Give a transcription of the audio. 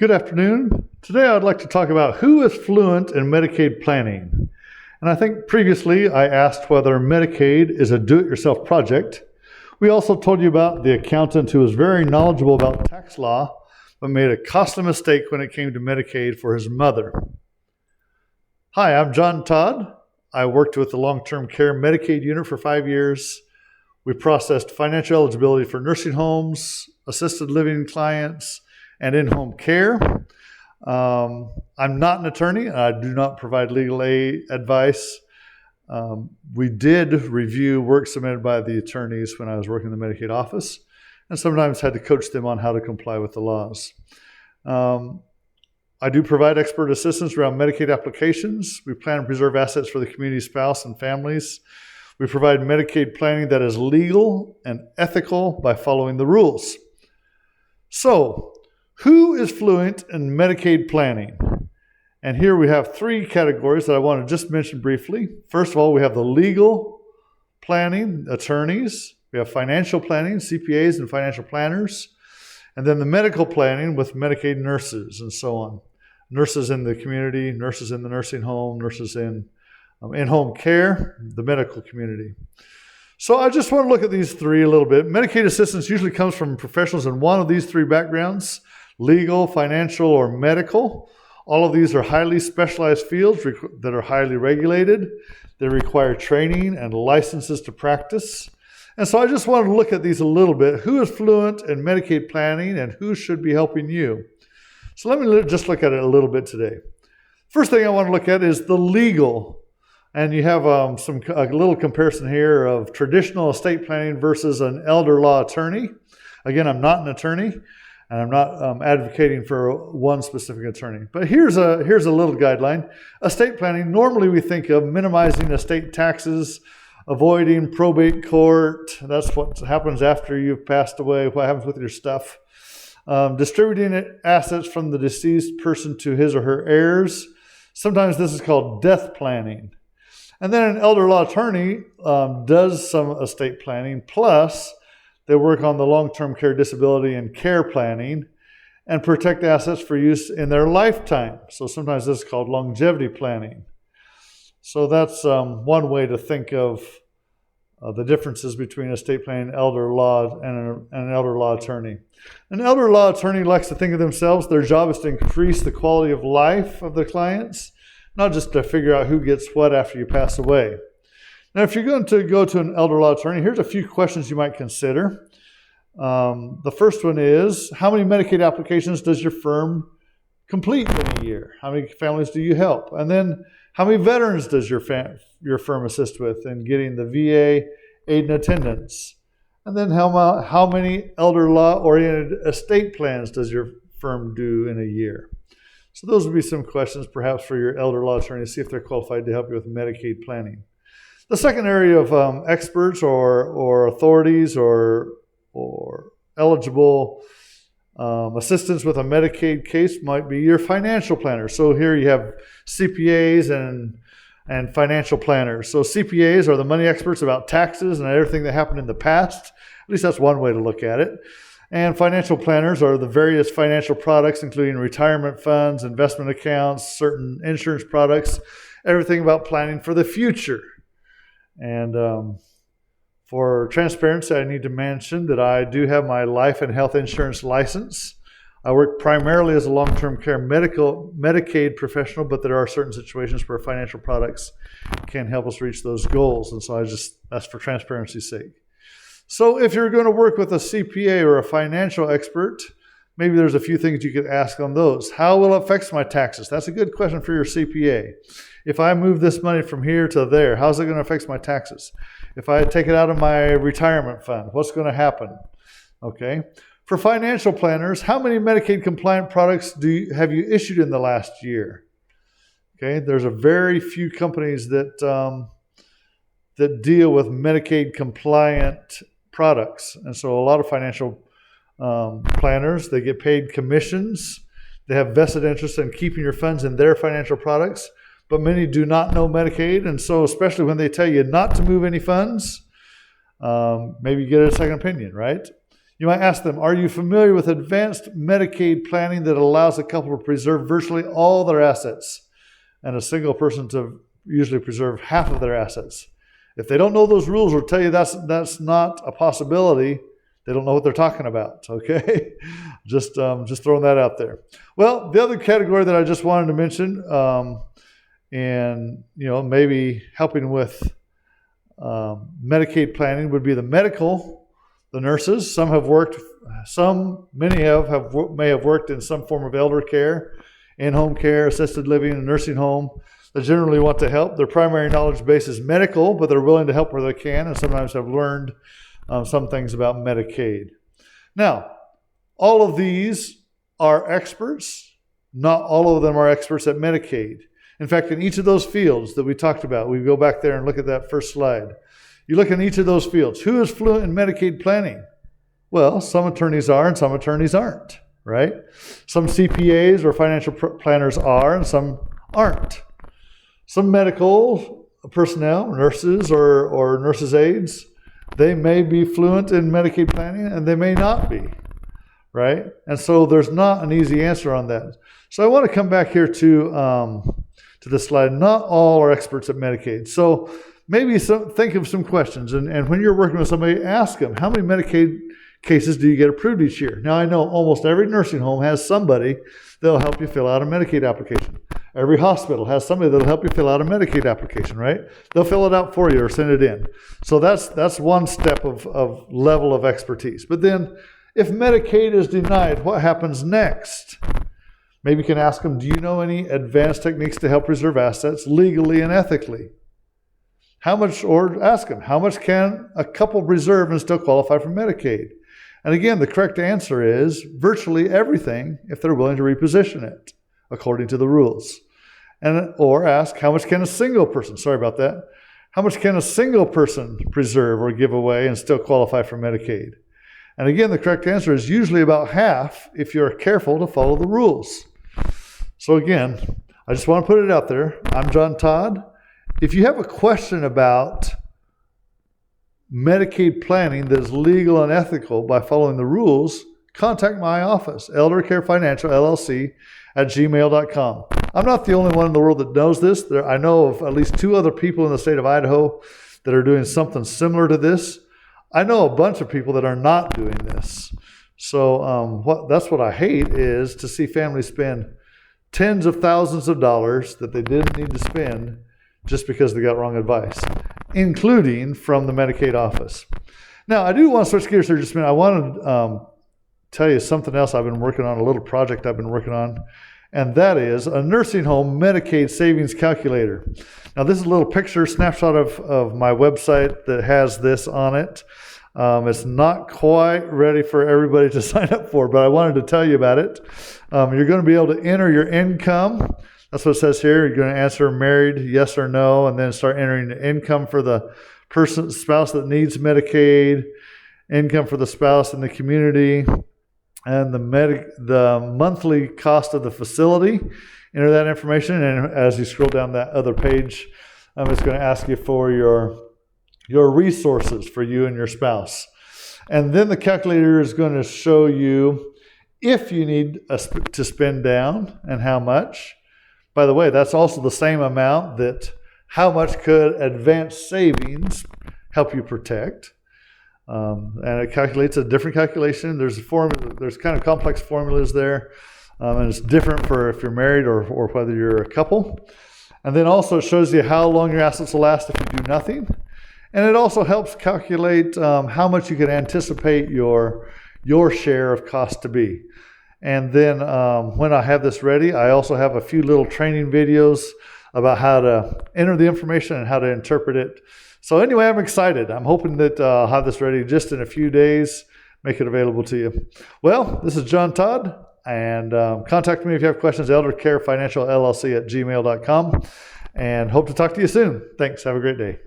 Good afternoon. Today I'd like to talk about who is fluent in Medicaid planning. And I think previously I asked whether Medicaid is a do-it-yourself project. We also told you about the accountant who was very knowledgeable about tax law, but made a costly mistake when it came to Medicaid for his mother. Hi, I'm Todd. I worked with the long-term care Medicaid unit for 5 years. We processed financial eligibility for nursing homes, assisted living clients, and in-home care. I'm not an attorney. I do not provide legal aid advice. We did review work submitted by the attorneys when I was working in the Medicaid office, and sometimes had to coach them on how to comply with the laws. I do provide expert assistance around Medicaid applications. We plan and preserve assets for the community, spouse, and families. We provide Medicaid planning that is legal and ethical by following the rules. So, who is fluent in Medicaid planning? And here we have 3 categories that I want to just mention briefly. First of all, we have the legal planning, attorneys. We have financial planning, CPAs and financial planners. And then the medical planning with Medicaid nurses and so on. Nurses in the community, nurses in the nursing home, nurses in home care, the medical community. So I just want to look at these 3 a little bit. Medicaid assistance usually comes from professionals in one of these 3 backgrounds: legal, financial, or medical. All of these are highly specialized fields that are highly regulated. They require training and licenses to practice. And so I just want to look at these a little bit. Who is fluent in Medicaid planning and who should be helping you? So let me just look at it a little bit today. First thing I want to look at is the legal. And you have a little comparison here of traditional estate planning versus an elder law attorney. Again, I'm not an attorney, and I'm not advocating for one specific attorney. But here's a little guideline. Estate planning, normally we think of minimizing estate taxes, avoiding probate court. That's what happens after you've passed away, what happens with your stuff. Distributing assets from the deceased person to his or her heirs. Sometimes this is called death planning. And then an elder law attorney does some estate planning, plus they work on the long-term care disability and care planning and protect assets for use in their lifetime. So sometimes this is called longevity planning. So that's one way to think of the differences between estate planning and elder law and an elder law attorney. An elder law attorney likes to think of themselves, their job is to increase the quality of life of the clients, not just to figure out who gets what after you pass away. Now, if you're going to go to an elder law attorney, here's a few questions you might consider. The first one is, how many Medicaid applications does your firm complete in a year? How many families do you help? And then, how many veterans does your firm assist with in getting the VA aid and attendance? And then, how many elder law-oriented estate plans does your firm do in a year? So those would be some questions perhaps for your elder law attorney to see if they're qualified to help you with Medicaid planning. The second area of experts or authorities or eligible assistance with a Medicaid case might be your financial planner. So here you have CPAs and financial planners. So CPAs are the money experts about taxes and everything that happened in the past. At least that's one way to look at it. And financial planners are the various financial products, including retirement funds, investment accounts, certain insurance products, everything about planning for the future. And for transparency, I need to mention that I do have my life and health insurance license. I work primarily as a long-term care Medicaid professional, but there are certain situations where financial products can help us reach those goals. And so that's for transparency's sake. So if you're going to work with a CPA or a financial expert, maybe there's a few things you could ask on those. How will it affect my taxes? That's a good question for your CPA. If I move this money from here to there, how's it going to affect my taxes? If I take it out of my retirement fund, what's going to happen? Okay. For financial planners, how many Medicaid compliant products have you issued in the last year? Okay. There's a very few companies that deal with Medicaid compliant products. And so a lot of financial planners, they get paid commissions. They have vested interest in keeping your funds in their financial products, but many do not know Medicaid. And so especially when they tell you not to move any funds, maybe you get a second opinion, right? You might ask them, are you familiar with advanced Medicaid planning that allows a couple to preserve virtually all their assets and a single person to usually preserve half of their assets? If they don't know those rules or tell you that's not a possibility, they don't know what they're talking about, okay? Just throwing that out there. Well, the other category that I just wanted to mention, and maybe helping with Medicaid planning would be the medical, the nurses. Many may have worked in some form of elder care, in-home care, assisted living, and nursing home. They generally want to help. Their primary knowledge base is medical, but they're willing to help where they can, and sometimes have learned some things about Medicaid. Now, all of these are experts. Not all of them are experts at Medicaid. In fact, in each of those fields that we talked about, we go back there and look at that first slide. You look in each of those fields. Who is fluent in Medicaid planning? Well, some attorneys are and some attorneys aren't, right? Some CPAs or financial planners are and some aren't. Some medical personnel, nurses or nurses' aides, they may be fluent in Medicaid planning and they may not be, right? And so there's not an easy answer on that. So I want to come back here to this slide. Not all are experts at Medicaid. So maybe think of some questions. And when you're working with somebody, ask them, how many Medicaid cases do you get approved each year? Now, I know almost every nursing home has somebody that'll help you fill out a Medicaid application. Every hospital has somebody that'll help you fill out a Medicaid application, right? They'll fill it out for you or send it in. So that's one step of level of expertise. But then if Medicaid is denied, what happens next? Maybe you can ask them, do you know any advanced techniques to help preserve assets legally and ethically? Or ask them, how much can a couple preserve and still qualify for Medicaid? And again, the correct answer is virtually everything if they're willing to reposition it according to the rules. Or ask, how much can a single person preserve or give away and still qualify for Medicaid? And again, the correct answer is usually about half if you're careful to follow the rules. So again, I just want to put it out there. I'm John Todd. If you have a question about Medicaid planning that is legal and ethical by following the rules, contact my office, Elder Care Financial, LLC, at gmail.com. I'm not the only one in the world that knows this. I know of at least 2 other people in the state of Idaho that are doing something similar to this. I know a bunch of people that are not doing this. So that's what I hate, is to see families spend tens of thousands of dollars that they didn't need to spend just because they got wrong advice, including from the Medicaid office. Now, I do want to switch gears here just a minute. I want to tell you something else I've been working on, a little project I've been working on, and that is a nursing home Medicaid savings calculator. Now, this is a little picture snapshot of my website that has this on it. It's not quite ready for everybody to sign up for, but I wanted to tell you about it. You're going to be able to enter your income. That's what it says here. You're going to answer married, yes or no, and then start entering the income for the spouse that needs Medicaid, income for the spouse in the community, and the monthly cost of the facility. Enter that information, and as you scroll down that other page, it's going to ask you for your resources for you and your spouse. And then the calculator is going to show you if you need to spend down and how much. By the way, that's also the same amount that how much could advanced savings help you protect. And it calculates a different calculation. There's kind of complex formulas there. And it's different for if you're married or whether you're a couple. And then also it shows you how long your assets will last if you do nothing. And it also helps calculate how much you can anticipate your share of cost to be. And then when I have this ready, I also have a few little training videos about how to enter the information and how to interpret it. So anyway, I'm excited. I'm hoping that I'll have this ready just in a few days, make it available to you. Well, this is John Todd, and contact me if you have questions, Elder Care Financial LLC at gmail.com, and hope to talk to you soon. Thanks. Have a great day.